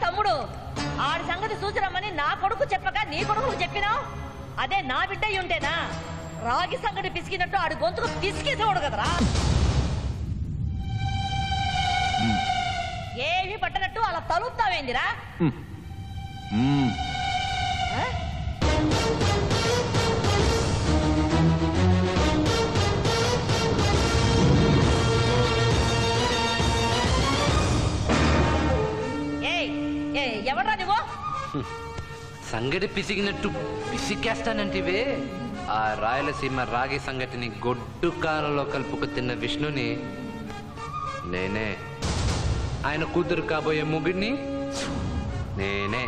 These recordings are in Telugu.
తమ్ముడు ఆడి సంగతి చూసిరమ్మని నా కొడుకు చెప్పగా నీ కొడుకు చెప్పినావు. అదే నా బిడ్డ ఉంటేనా రాగి సంగటి పిసికినట్టు ఆడి గొంతుకు పిసికేసేవాడు కదరా. ఏమి పట్టనట్టు అలా తలుపుతావేందిరా? ఎవడ్రా నువ్వు? సంగటి పిసిగినట్టు పిసికేస్తానంటివే. ఆ రాయలసీమ రాగి సంగటిని గొడ్డు కారంలో కలుపుకు తిన్న విష్ణుని నేనే. ఆయన కూతురు కాబోయే ముగిడిని నేనే.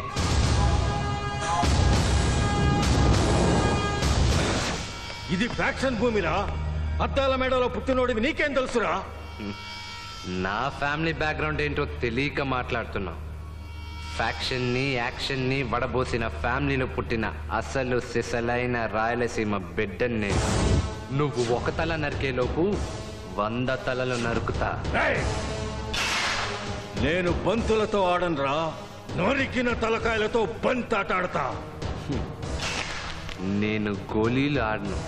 ఇది ఫ్యాక్షన్ భూమిరా. అద్దాల మేడలో పుట్టినోడివి నీకేం తెలుసురా? నా ఫ్యామిలీ బ్యాక్గ్రౌండ్ ఏంటో తెలియక మాట్లాడుతున్నా. ఫ్యాక్షన్ ని యాక్షన్ ని వడబోసిన ఫ్యామిలీలో పుట్టిన అసలు సిసలైన రాయలసీమ బిడ్డని. నువ్వు ఒక తల నరికేలోపు 100 తలలు నరుకుతా. నేను బంతులతో ఆడనురా, నరికిన తలకాయలతో బంతాటాడతా. నేను గోళీలు ఆడను,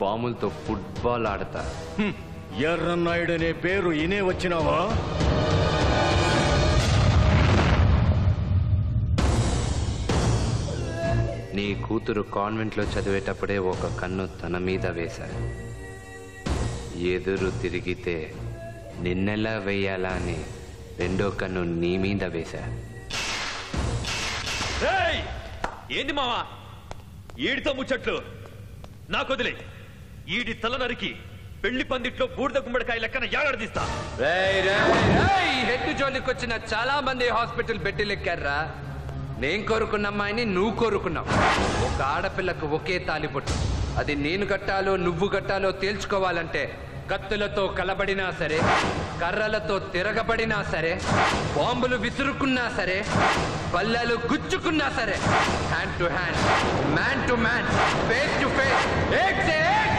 బాములతో ఫుట్బాల్ ఆడతా. ఎర్రన్నాయుడు అనే పేరు ఇనే వచ్చినావా? నీ కూతురు కాన్వెంట్లో చదివేటప్పుడే ఒక కన్ను తన మీద వేశా. ఎదురు తిరిగితే నిన్నెలా వేయాలా అని 2వ కన్ను నీ మీద వేశా. ఏంది మావా ఈడితో ముచ్చట్లు? నాకొదిలే. ఈడి తల నరికి పెళ్లి పందిట్లో బూడిద గుమ్మడికాయ లెక్కన ఏడాడదీస్తా. హెడ్ జోలికొచ్చిన చాలా మంది హాస్పిటల్ బెడ్డెలెక్కారా. నేను కోరుకున్న అమ్మాయిని నువ్వు కోరుకున్నావు. ఒక ఆడపిల్లకు ఒకే తాలిబొట్టు. అది నేను కట్టాలో నువ్వు కట్టాలో తేల్చుకోవాలంటే కత్తులతో కలబడినా సరే, కర్రలతో తిరగబడినా సరే, బాంబులు విసురుకున్నా సరే, బల్లలు గుచ్చుకున్నా సరే, hand to hand, man to man, face to face, ఏక్ సే ఏక్.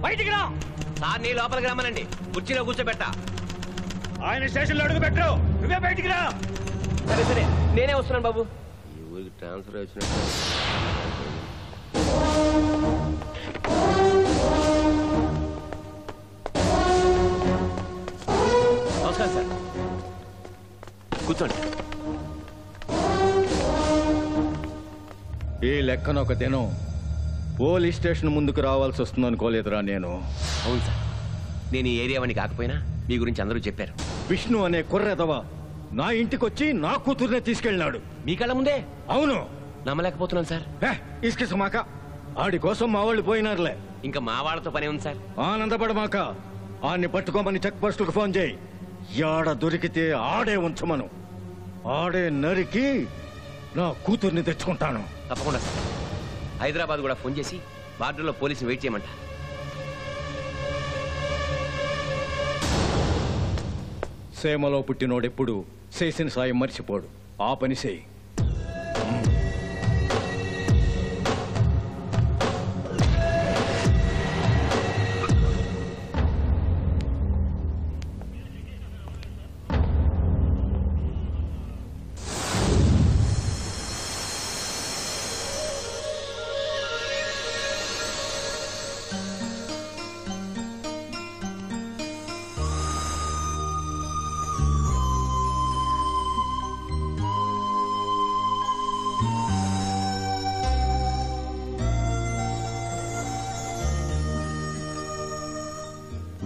బయటికి రా. సార్ నీ లోపలికి రమ్మనండి, కుర్చీలో కూర్చోబెట్టా. ఆయన స్టేషన్లో అడుగు పెట్టరు, నువ్వే బయటికి రా. సరే సరే, నేనే వస్తున్నాను బాబు. ఈ ఊరికి ట్రాన్స్ఫర్ వచ్చినట్టు. నమస్కారం సార్, కూర్చోండి. ఈ లెక్కన ఒక దినం పోలీస్ స్టేషన్ ముందుకు రావాల్సి వస్తుంది అనుకోలేదురా నేను. అవును సార్, నేను ఈ ఏరియా వాడిని కాకపోయినా మీ గురించి అందరూ చెప్పారు. విష్ణు అనే కుర్రెదవా నా ఇంటికొచ్చి నా కూతుర్నే తీసుకెళ్ళినాడు. మీ కళ్ళ ముందే? అవును. నమ్మలేకపోతున్నాను సార్. ఇసుకిసమాక ఆడి కోసం మా వాళ్ళు పోయినారులే. ఇంకా మా వాళ్ళతో పనే ఉంది సార్. ఆనందపడమాక, ఆడిని పట్టుకోమని చెక్ పోస్టుకు ఫోన్ చేయి. యాడ దొరికితే ఆడే ఉంచమను. ఆడే నరికి నా కూతుర్ని తెచ్చుకుంటాను. తప్పకుండా సార్. హైదరాబాద్ కూడా ఫోన్ చేసి బార్డర్లో పోలీసుని వెయిట్ చేయమంట. సేమలో పుట్టినోడెప్పుడు చేసిన సాయం మర్చిపోడు. ఆ పని చేయి.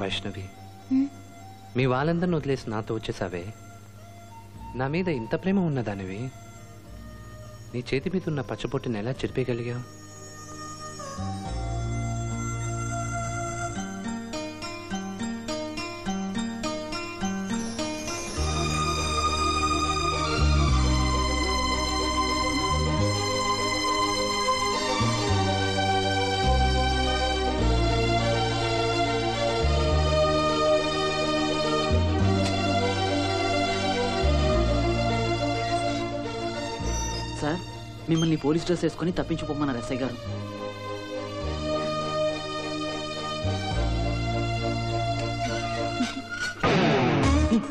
వైష్ణవి, మీ వాళ్ళందరిని వదిలేసి నాతో వచ్చేసావే. నా మీద ఇంత ప్రేమ ఉన్నదానివి, నీ చేతి మీద ఉన్న పచ్చబొట్టుని ఎలా చెరిపేయగలిగావు? సార్, మిమ్మల్ని పోలీస్ డ్రెస్ వేసుకుని తప్పించుకోమన్నారు ఎస్ఐ గారు.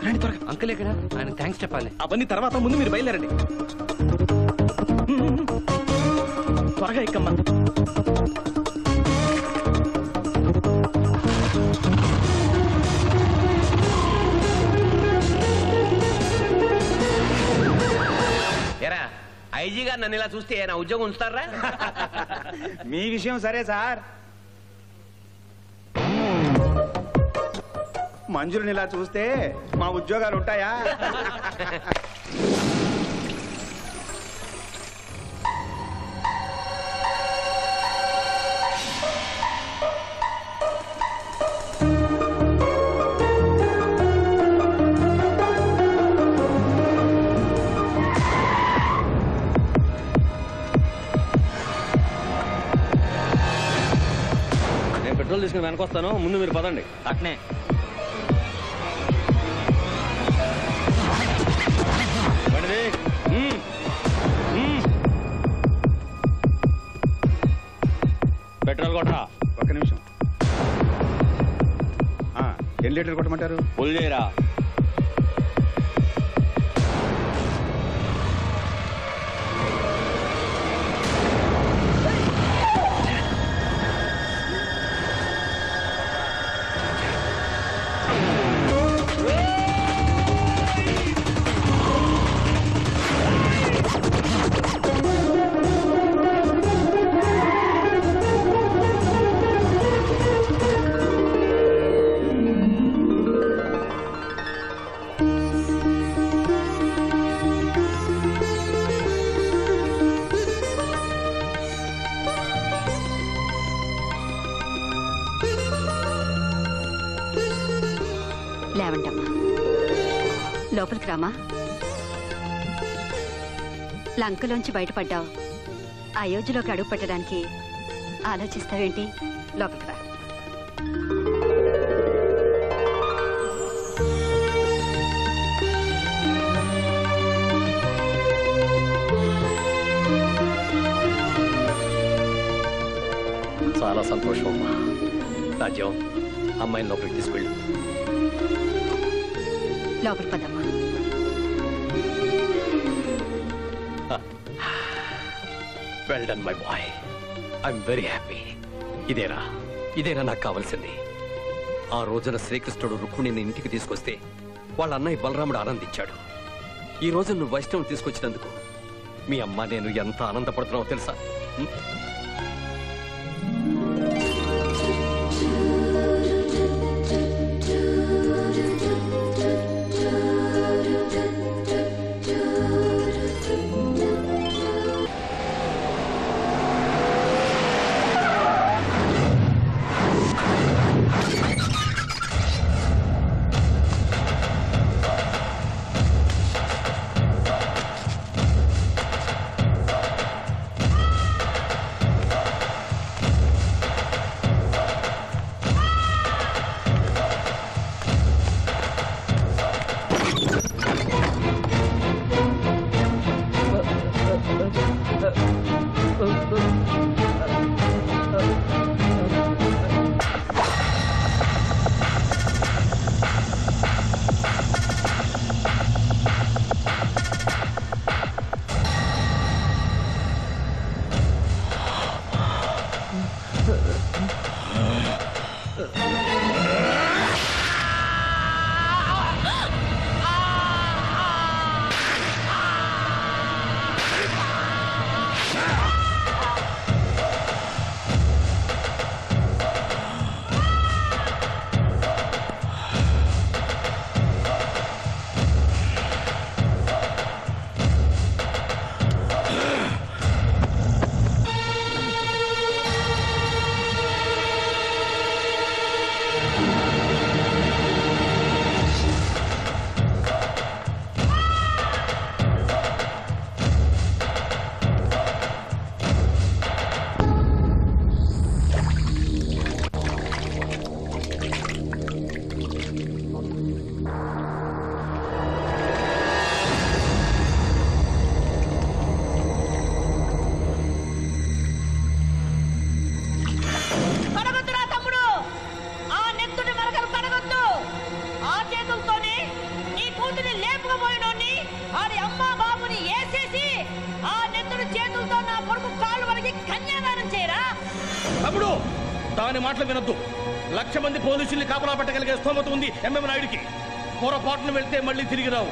రండి త్వరగా. అంకుల్ ఎక్కడ? ఆయన థ్యాంక్స్ చెప్పాలి. అవన్నీ తర్వాత, ముందు మీరు బయలుదేరండి. త్వరగా ఎక్కమ్మా. ఏరా, ఐజీ గారు నన్ను ఇలా చూస్తే నా ఉద్యోగం ఉంచుతారా? మీ విషయం సరే సార్, మంజుని ఇలా చూస్తే మా ఉద్యోగాలు ఉంటాయా? పెట్రోల్ తీసుకుని వెనకొస్తాను, ముందు మీరు పదండి. అట్నే. పెట్రోల్ కొట్టా. ఒక్క నిమిషం. ఎన్ని లీటర్ కొట్టమంటారు? ఫుల్ చేయరా. లేవంటమ్మా, లోపలికి రామా. లంకలోంచి బయటపడ్డావు, అయోధ్యలోకి అడుగు పెట్టడానికి ఆలోచిస్తావేంటి? లోపలికి రా. చాలా సంతోషం అమ్మా. రాజ్యం అమ్మాయిని లోపలికి తీసుకెళ్ళు. లోపలికి పదమ్మా. Well done my boy, I'm very happy. ఇదేనా నాకు కావాల్సింది. ఆ రోజున శ్రీకృష్ణుడు రుక్మిణిని ఇంటికి తీసుకొస్తే వాళ్ళ అన్నయ్య బలరాముడు ఆనందించాడు. ఈ రోజు నువ్వు వైష్ణవం తీసుకొచ్చినందుకు మీ అమ్మ నేను ఎంత ఆనందపడుతున్నావో తెలుసా? తమ్ముడు, దాని మాటలు వినొద్దు. 1,00,000 మంది పోలీసుల్ని కాపలా పెట్టగలిగే స్తోమత ఉంది ఎంఎం నాయుడికి. పొరపాటును వెళ్తే మళ్ళీ తిరిగి రావు.